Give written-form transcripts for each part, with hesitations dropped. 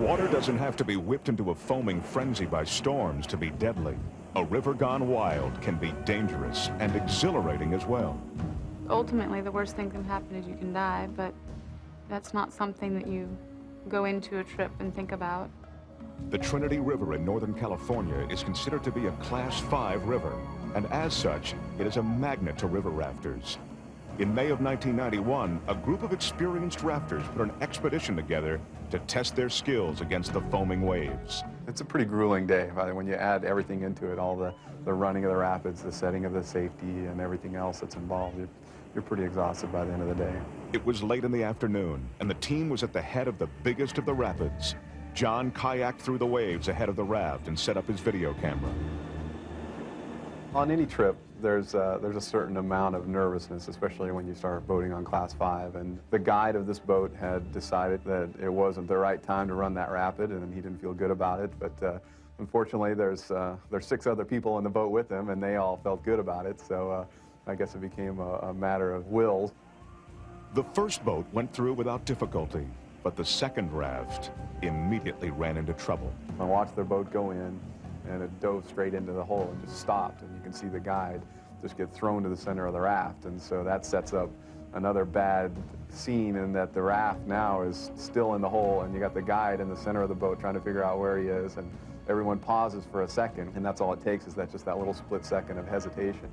Water doesn't have to be whipped into a foaming frenzy by storms to be deadly. A river gone wild can be dangerous and exhilarating as well. Ultimately, the worst thing that can happen is you can die, but that's not something that you go into a trip and think about. The Trinity River in Northern California is considered to be a Class 5 river, and as such, it is a magnet to river rafters. In May of 1991, a group of experienced rafters put an expedition together to test their skills against the foaming waves. It's a pretty grueling day when you add everything into it, all the running of the rapids, the setting of the safety, and everything else that's involved. You're pretty exhausted by the end of the day. It was late in the afternoon, and the team was at the head of the biggest of the rapids. John kayaked through the waves ahead of the raft and set up his video camera. On any trip, there's a certain amount of nervousness, especially when you start boating on Class 5. And the guide of this boat had decided that it wasn't the right time to run that rapid, and he didn't feel good about it. But unfortunately, there's 6 other people in the boat with him, and they all felt good about it. So I guess it became a matter of wills. The first boat went through without difficulty, but the second raft immediately ran into trouble. I watched their boat go in, and it dove straight into the hole and just stopped, and you can see the guide just get thrown to the center of the raft. And so that sets up another bad scene in that the raft now is still in the hole, and you got the guide in the center of the boat trying to figure out where he is, and everyone pauses for a second, and that's all it takes is just that little split second of hesitation.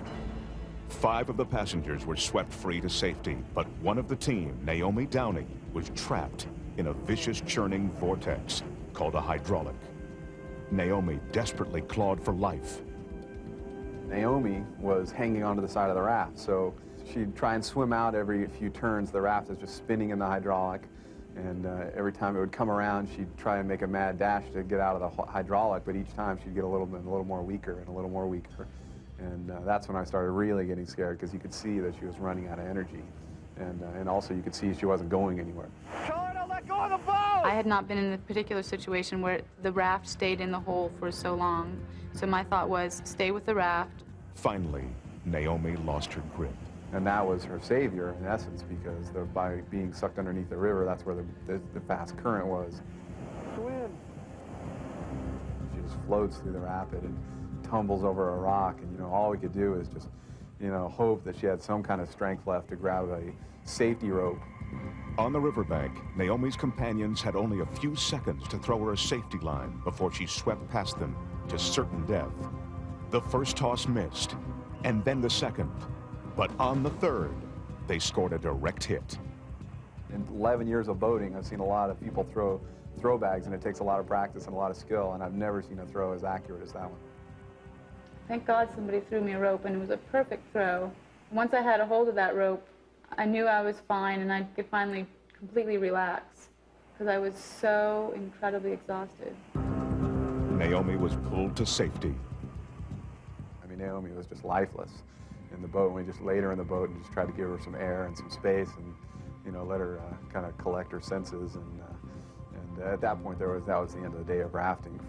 5 of the passengers were swept free to safety, but one of the team, Naomi Downey, was trapped in a vicious churning vortex called a hydraulic. Naomi desperately clawed for life. Naomi was hanging onto the side of the raft, so she'd try and swim out every few turns. The raft is just spinning in the hydraulic, and every time it would come around, she'd try and make a mad dash to get out of the hydraulic, but each time she'd get a little more weaker and a little more weaker. And that's when I started really getting scared, because you could see that she was running out of energy. And also you could see she wasn't going anywhere. Tell her to let go of the boat! I had not been in a particular situation where the raft stayed in the hole for so long. So my thought was, stay with the raft. Finally, Naomi lost her grip. And that was her savior, in essence, because by being sucked underneath the river, that's where the fast current was. The wind. She just floats through the rapid and tumbles over a rock, and all we could do is just hope that she had some kind of strength left to grab a safety rope. On the riverbank, Naomi's companions had only a few seconds to throw her a safety line before she swept past them to certain death. The first toss missed, and then the second. But on the third, they scored a direct hit. In 11 years of boating, I've seen a lot of people throw bags, and it takes a lot of practice and a lot of skill, and I've never seen a throw as accurate as that one. Thank God somebody threw me a rope, and it was a perfect throw. Once I had a hold of that rope, I knew I was fine, and I could finally completely relax, because I was so incredibly exhausted. Naomi was pulled to safety. I mean, Naomi was just lifeless in the boat. We just laid her in the boat and just tried to give her some air and some space, and let her kind of collect her senses. And at that point, that was the end of the day of rafting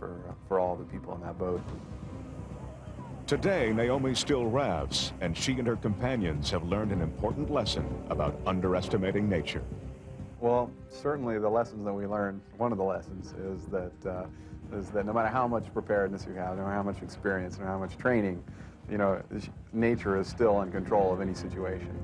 for all the people in that boat. Today, Naomi still rafts, and she and her companions have learned an important lesson about underestimating nature. Well, certainly the lessons that we learned, one of the lessons is that no matter how much preparedness you have, no matter how much experience, no matter how much training, nature is still in control of any situation.